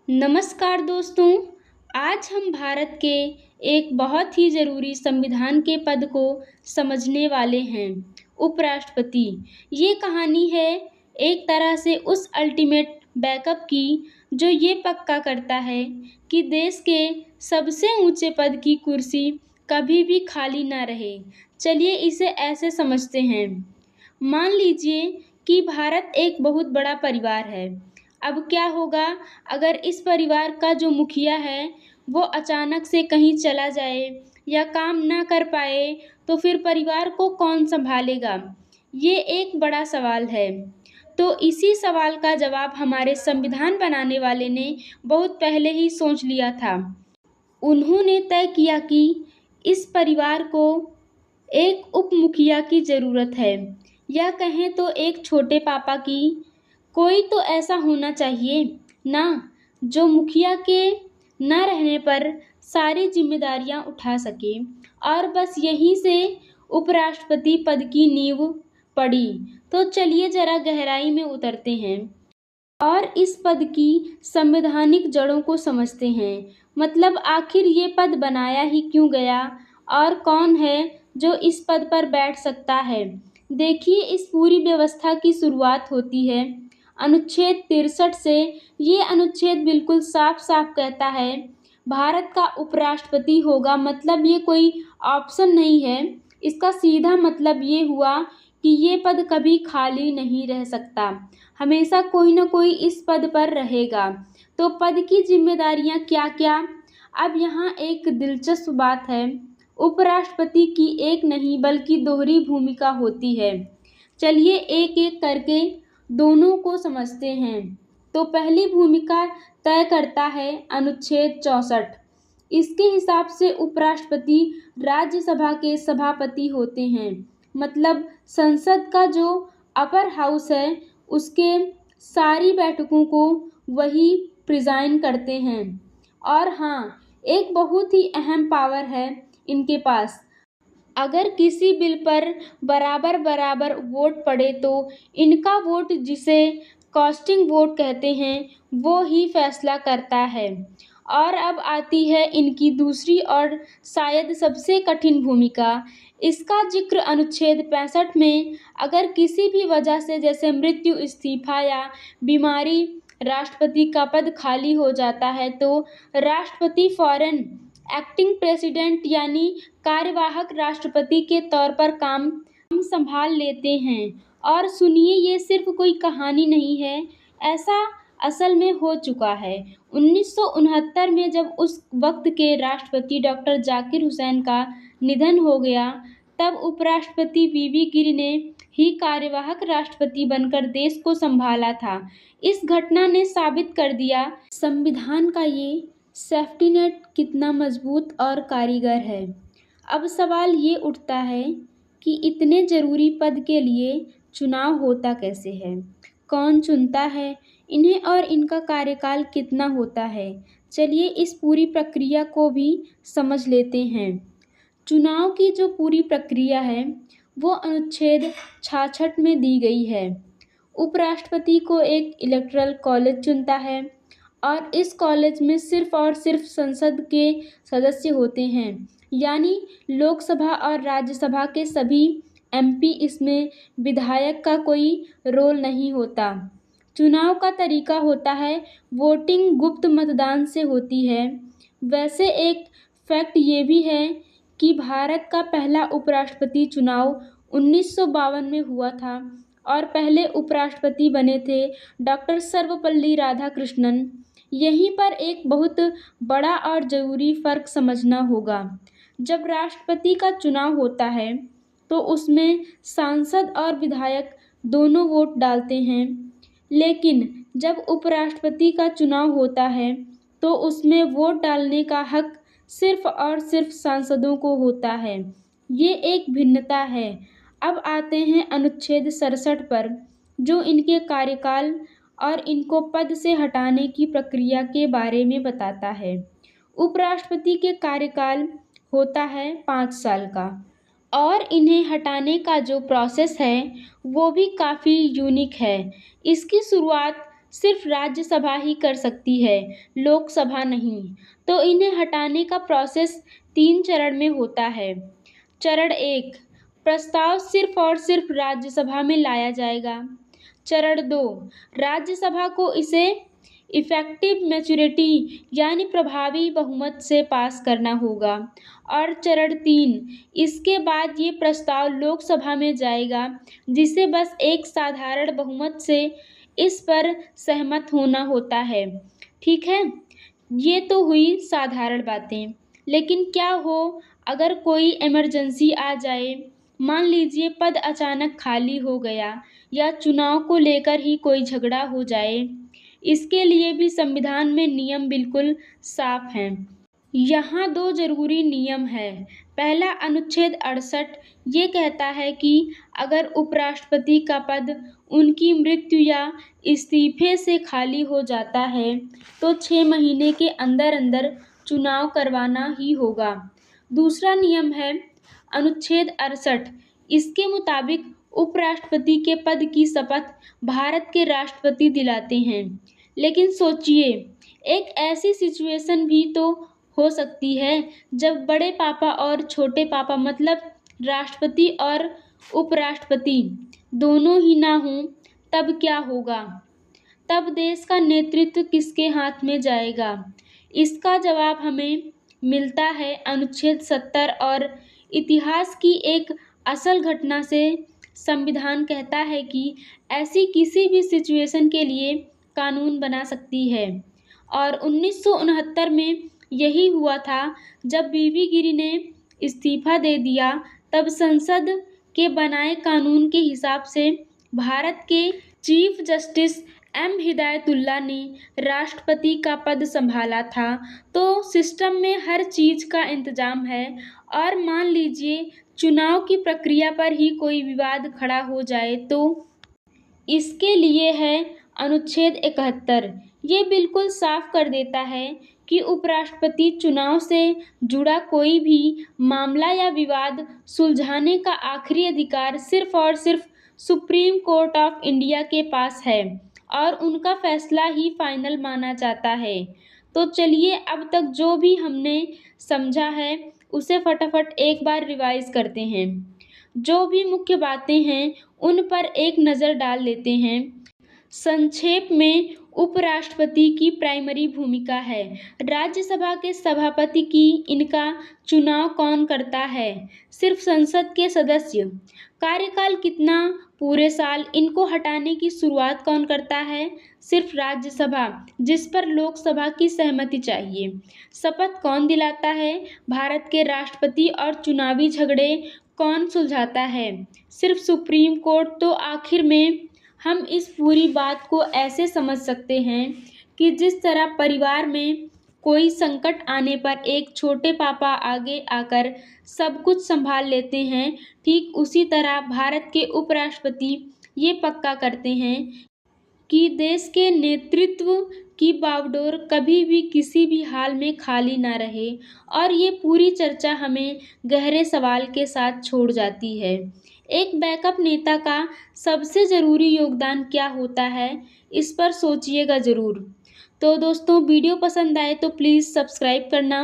नमस्कार दोस्तों। आज हम भारत के एक बहुत ही ज़रूरी संविधान के पद को समझने वाले हैं, उपराष्ट्रपति। ये कहानी है एक तरह से उस अल्टीमेट बैकअप की जो ये पक्का करता है कि देश के सबसे ऊंचे पद की कुर्सी कभी भी खाली ना रहे। चलिए इसे ऐसे समझते हैं। मान लीजिए कि भारत एक बहुत बड़ा परिवार है। अब क्या होगा अगर इस परिवार का जो मुखिया है वो अचानक से कहीं चला जाए या काम ना कर पाए, तो फिर परिवार को कौन संभालेगा? ये एक बड़ा सवाल है। तो इसी सवाल का जवाब हमारे संविधान बनाने वाले ने बहुत पहले ही सोच लिया था। उन्होंने तय किया कि इस परिवार को एक उप मुखिया की ज़रूरत है, या कहें तो एक छोटे पापा की। कोई तो ऐसा होना चाहिए ना, जो मुखिया के न रहने पर सारी जिम्मेदारियां उठा सके। और बस यहीं से उपराष्ट्रपति पद की नींव पड़ी। तो चलिए जरा गहराई में उतरते हैं और इस पद की संवैधानिक जड़ों को समझते हैं। मतलब आखिर ये पद बनाया ही क्यों गया और कौन है जो इस पद पर बैठ सकता है। देखिए, इस पूरी व्यवस्था की शुरुआत होती है अनुच्छेद 63 से। ये अनुच्छेद बिल्कुल साफ साफ कहता है भारत का उपराष्ट्रपति होगा। मतलब ये कोई ऑप्शन नहीं है। इसका सीधा मतलब ये हुआ कि ये पद कभी खाली नहीं रह सकता, हमेशा कोई न कोई इस पद पर रहेगा। तो पद की जिम्मेदारियां क्या क्या? अब यहाँ एक दिलचस्प बात है, उपराष्ट्रपति की एक नहीं बल्कि दोहरी भूमिका होती है। चलिए एक एक करके दोनों को समझते हैं। तो पहली भूमिका तय करता है अनुच्छेद 64। इसके हिसाब से उपराष्ट्रपति राज्यसभा के सभापति होते हैं। मतलब संसद का जो अपर हाउस है उसके सारी बैठकों को वही प्रिजाइन करते हैं। और हाँ, एक बहुत ही अहम पावर है इनके पास। अगर किसी बिल पर बराबर बराबर वोट पड़े तो इनका वोट, जिसे कास्टिंग वोट कहते हैं, वो ही फैसला करता है। और अब आती है इनकी दूसरी और शायद सबसे कठिन भूमिका। इसका जिक्र अनुच्छेद 65 में, अगर किसी भी वजह से जैसे मृत्यु, इस्तीफा या बीमारी राष्ट्रपति का पद खाली हो जाता है तो राष्ट्रपति फौरन एक्टिंग प्रेसिडेंट यानी कार्यवाहक राष्ट्रपति के तौर पर काम संभाल लेते हैं। और सुनिए, ये सिर्फ कोई कहानी नहीं है, ऐसा असल में हो चुका है। 1969 में जब उस वक्त के राष्ट्रपति डॉक्टर जाकिर हुसैन का निधन हो गया, तब उपराष्ट्रपति वीवी गिरि ने ही कार्यवाहक राष्ट्रपति बनकर देश को संभाला था। इस घटना ने साबित कर दिया संविधान का ये सेफ्टी नेट कितना मजबूत और कारीगर है। अब सवाल ये उठता है कि इतने जरूरी पद के लिए चुनाव होता कैसे है, कौन चुनता है इन्हें और इनका कार्यकाल कितना होता है। चलिए इस पूरी प्रक्रिया को भी समझ लेते हैं। चुनाव की जो पूरी प्रक्रिया है वो अनुच्छेद 66 में दी गई है। उपराष्ट्रपति को एक इलेक्टोरल कॉलेज चुनता है और इस कॉलेज में सिर्फ और सिर्फ संसद के सदस्य होते हैं, यानी लोकसभा और राज्यसभा के सभी एमपी। इसमें विधायक का कोई रोल नहीं होता। चुनाव का तरीका होता है वोटिंग, गुप्त मतदान से होती है। वैसे एक फैक्ट ये भी है कि भारत का पहला उपराष्ट्रपति चुनाव 1952 में हुआ था और पहले उपराष्ट्रपति बने थे डॉक्टर सर्वपल्ली राधाकृष्णन। यहीं पर एक बहुत बड़ा और ज़रूरी फ़र्क समझना होगा। जब राष्ट्रपति का चुनाव होता है तो उसमें सांसद और विधायक दोनों वोट डालते हैं, लेकिन जब उपराष्ट्रपति का चुनाव होता है तो उसमें वोट डालने का हक सिर्फ और सिर्फ सांसदों को होता है। ये एक भिन्नता है। अब आते हैं अनुच्छेद 67 पर, जो इनके कार्यकाल और इनको पद से हटाने की प्रक्रिया के बारे में बताता है। उपराष्ट्रपति के कार्यकाल होता है 5 साल का और इन्हें हटाने का जो प्रोसेस है वो भी काफ़ी यूनिक है। इसकी शुरुआत सिर्फ राज्यसभा ही कर सकती है, लोकसभा नहीं। तो इन्हें हटाने का प्रोसेस 3 चरण में होता है। चरण 1, प्रस्ताव सिर्फ और सिर्फ राज्यसभा में लाया जाएगा। चरण 2, राज्यसभा को इसे इफेक्टिव मैच्योरिटी यानी प्रभावी बहुमत से पास करना होगा। और चरण 3, इसके बाद ये प्रस्ताव लोकसभा में जाएगा, जिसे बस एक साधारण बहुमत से इस पर सहमत होना होता है। ठीक है, ये तो हुई साधारण बातें। लेकिन क्या हो अगर कोई इमरजेंसी आ जाए, मान लीजिए पद अचानक खाली हो गया या चुनाव को लेकर ही कोई झगड़ा हो जाए। इसके लिए भी संविधान में नियम बिल्कुल साफ हैं। यहाँ 2 जरूरी नियम हैं। पहला अनुच्छेद 68 ये कहता है कि अगर उपराष्ट्रपति का पद उनकी मृत्यु या इस्तीफे से खाली हो जाता है तो 6 महीने के अंदर अंदर चुनाव करवाना ही होगा। दूसरा नियम है अनुच्छेद 68। इसके मुताबिक उपराष्ट्रपति के पद की शपथ भारत के राष्ट्रपति दिलाते हैं। लेकिन सोचिए, एक ऐसी सिचुएशन भी तो हो सकती है जब बड़े पापा और छोटे पापा मतलब राष्ट्रपति और उपराष्ट्रपति दोनों ही ना हों, तब क्या होगा? तब देश का नेतृत्व किसके हाथ में जाएगा? इसका जवाब हमें मिलता है अनुच्छेद 70 और इतिहास की एक असल घटना से। संविधान कहता है कि ऐसी किसी भी सिचुएशन के लिए कानून बना सकती है। और 1969 में यही हुआ था जब बीवी गिरी ने इस्तीफा दे दिया। तब संसद के बनाए कानून के हिसाब से भारत के चीफ जस्टिस एम हिदायतुल्लाह ने राष्ट्रपति का पद संभाला था। तो सिस्टम में हर चीज़ का इंतजाम है। और मान लीजिए चुनाव की प्रक्रिया पर ही कोई विवाद खड़ा हो जाए तो इसके लिए है अनुच्छेद 71। ये बिल्कुल साफ कर देता है कि उपराष्ट्रपति चुनाव से जुड़ा कोई भी मामला या विवाद सुलझाने का आखिरी अधिकार सिर्फ और सिर्फ सुप्रीम कोर्ट ऑफ इंडिया के पास है और उनका फैसला ही फाइनल माना जाता है। तो चलिए अब तक जो भी हमने समझा है उसे फटाफट एक बार रिवाइज करते हैं। जो भी मुख्य बातें हैं उन पर एक नज़र डाल लेते हैं। संक्षेप में उपराष्ट्रपति की प्राइमरी भूमिका है। राज्यसभा के सभापति की इनका चुनाव कौन करता है? सिर्फ संसद के सदस्य। कार्यकाल कितना? पूरे साल। इनको हटाने की शुरुआत कौन करता है? सिर्फ राज्यसभा, जिस पर लोकसभा की सहमति चाहिए। शपथ कौन दिलाता है? भारत के राष्ट्रपति। और चुनावी झगड़े कौन सुलझाता है? सिर्फ सुप्रीम कोर्ट। तो आखिर में हम इस पूरी बात को ऐसे समझ सकते हैं कि जिस तरह परिवार में कोई संकट आने पर एक छोटे पापा आगे आकर सब कुछ संभाल लेते हैं, ठीक उसी तरह भारत के उपराष्ट्रपति ये पक्का करते हैं कि देश के नेतृत्व की बागडोर कभी भी किसी भी हाल में खाली ना रहे। और ये पूरी चर्चा हमें गहरे सवाल के साथ छोड़ जाती है, एक बैकअप नेता का सबसे ज़रूरी योगदान क्या होता है? इस पर सोचिएगा ज़रूर। तो दोस्तों, वीडियो पसंद आए तो प्लीज़ सब्सक्राइब करना